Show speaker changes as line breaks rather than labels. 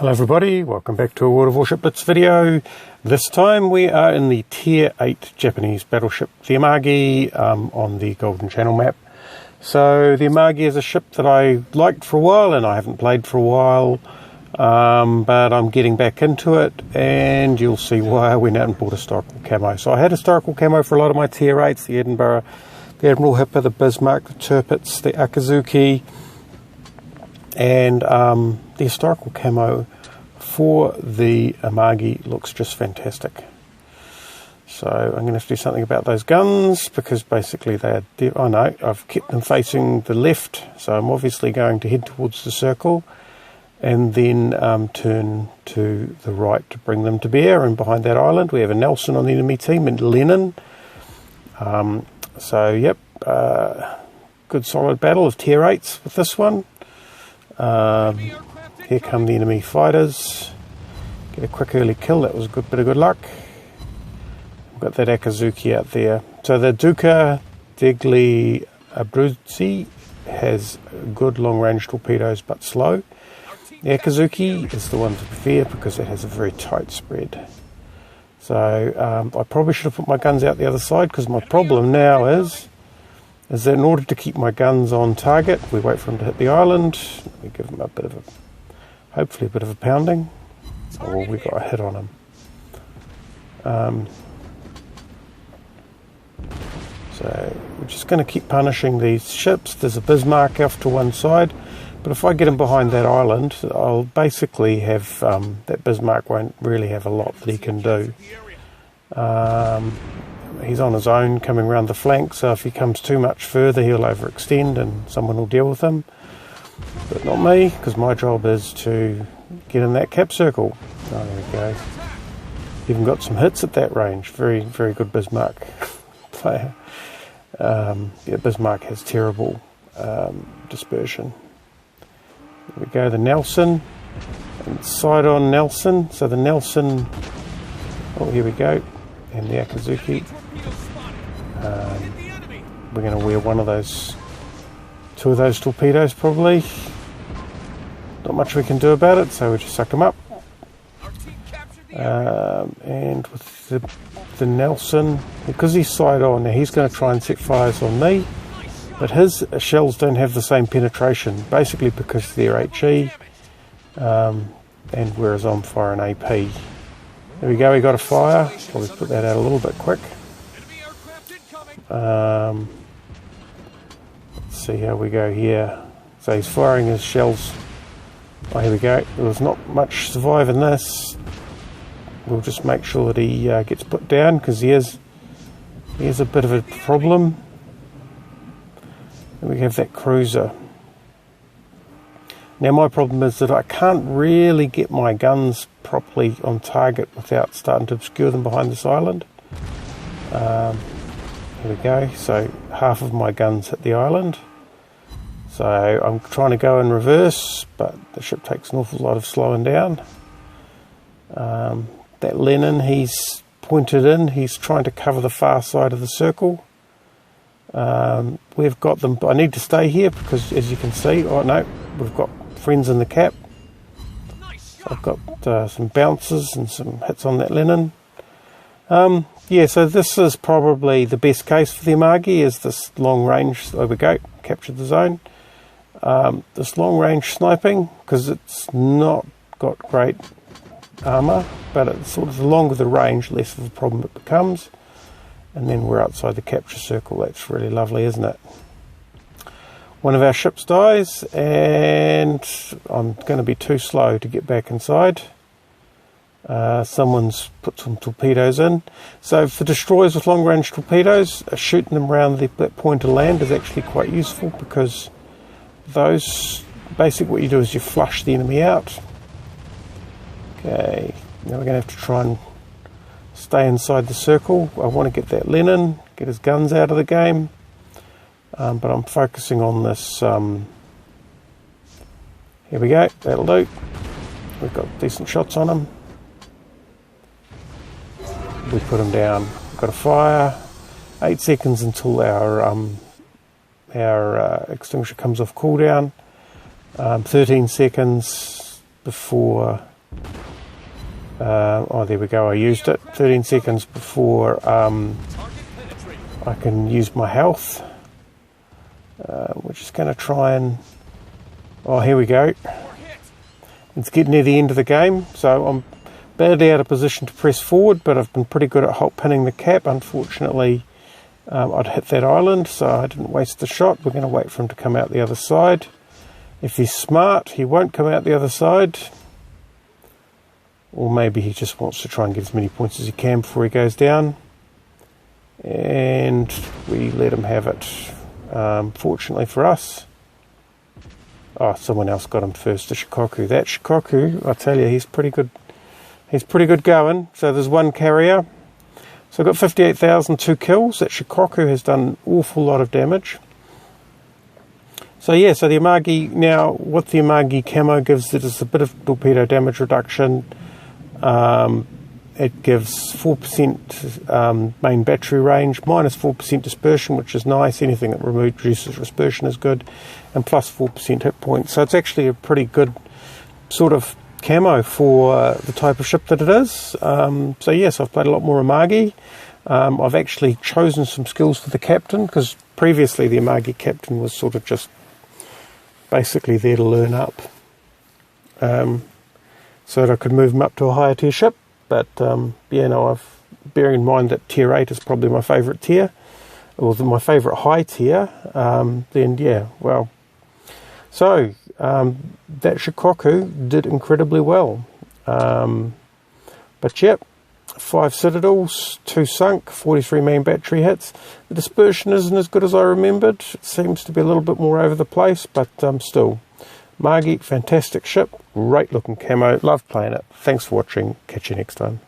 Hello everybody, welcome back to a World of Warship Blitz video. This time we are in the Tier 8 Japanese battleship, the Amagi, on the Golden Channel map. So the Amagi is a ship that I liked for a while and I haven't played for a while, but I'm getting back into it and you'll see why I went out and bought historical camo. So I had historical camo for a lot of my Tier 8s, the Edinburgh, the Admiral Hipper, the Bismarck, the Tirpitz, the Akazuki, and the historical camo for the Amagi looks just fantastic. So I'm going to have to do something about those guns because basically they are oh no, I've kept them facing the left, so I'm obviously going to head towards the circle and then turn to the right to bring them to bear. And behind that island we have a Nelson on the enemy team and Lennon. So yep, good solid battle of Tier 8s with this one. Here come the enemy fighters. Get a quick early kill, that was a good bit of good luck. We've got that Akazuki out there. So the Duca degli Abruzzi has good long range torpedoes but slow. The Akazuki is the one to fear because it has a very tight spread. So I probably should have put my guns out the other side because my problem now is that in order to keep my guns on target, we wait for them to hit the island. We give them a bit of a, hopefully a bit of a pounding. Oh, we got a hit on them. So we're just going to keep punishing these ships. There's a Bismarck off to one side, but if I get him behind that island, I'll basically have that Bismarck won't really have a lot that he can do. He's on his own coming around the flank, so if he comes too much further he'll overextend and someone will deal with him. But not me, because my job is to get in that cap circle. Oh, there we go. Even got some hits at that range. Very, very good Bismarck player. Yeah, Bismarck has terrible dispersion. There we go, the Nelson. And side on Nelson. So the Nelson, oh here we go. And the Akazuki. We're going to wear one of those, two of those torpedoes probably. Not much we can do about it, so we just suck them up. And with the Nelson, because he's side on, now he's going to try and set fires on me, but his shells don't have the same penetration, basically because they're HE, and whereas I'm firing AP. There we go, we got a fire. Probably put that out a little bit quick. Let's see how we go here. So he's firing his shells. Oh, here we go. There's not much survive in this. We'll just make sure that he gets put down because he is a bit of a problem. And we have that cruiser. Now my problem is that I can't really get my guns properly on target without starting to obscure them behind this island. Here we go, so half of my guns hit the island. So I'm trying to go in reverse, but the ship takes an awful lot of slowing down. That Lennon, he's pointed in, he's trying to cover the far side of the circle. We've got them, I need to stay here because as you can see, oh no, we've got friends in the cap. I've got some bounces and some hits on that Lennon. Yeah, so this is probably the best case for the Amagi, is this long range, there we go, captured the zone. This long range sniping, because it's not got great armour, but it's sort of the longer the range, less of a problem it becomes. And then we're outside the capture circle, that's really lovely, isn't it? One of our ships dies, and I'm going to be too slow to get back inside. Someone's put some torpedoes in. So for destroyers with long range torpedoes, shooting them around that point of land is actually quite useful because those, basically what you do is you flush the enemy out. Okay, now we're going to have to try and stay inside the circle. I want to get that Lennon, get his guns out of the game. But I'm focusing on this. Here we go, that'll do. We've got decent shots on him. We put him down. We've got a fire. 8 seconds until our extinguisher comes off cooldown. 13 seconds. before... oh, there we go, I used it. 13 seconds before I can use my health. We're just going to try and... Oh, here we go. It's getting near the end of the game, so I'm badly out of position to press forward, but I've been pretty good at pinning the cap. Unfortunately, I'd hit that island, so I didn't waste the shot. We're going to wait for him to come out the other side. If he's smart, he won't come out the other side. Or maybe he just wants to try and get as many points as he can before he goes down. And we let him have it. Fortunately for us. Oh, someone else got him first, the Shikoku. That Shikoku, I tell you, he's pretty good. He's pretty good going. So there's one carrier. So I've got 58,002 kills. That Shikoku has done an awful lot of damage. So yeah, so the Amagi, now what the Amagi camo gives it is a bit of torpedo damage reduction. It gives 4% main battery range, minus 4% dispersion, which is nice. Anything that reduces dispersion is good, and plus 4% hit points. So it's actually a pretty good sort of camo for the type of ship that it is. So yes, I've played a lot more Amagi. I've actually chosen some skills for the captain, because previously the Amagi captain was sort of just basically there to learn up, so that I could move him up to a higher tier ship. But yeah, no, bearing in mind that tier 8 is probably my favourite tier, or my favourite high tier, then yeah, well. So, that Shikoku did incredibly well. But yep, 5 citadels, 2 sunk, 43 main battery hits. The dispersion isn't as good as I remembered. It seems to be a little bit more over the place, but still. Amagi, fantastic ship, great looking camo, love playing it. Thanks for watching, catch you next time.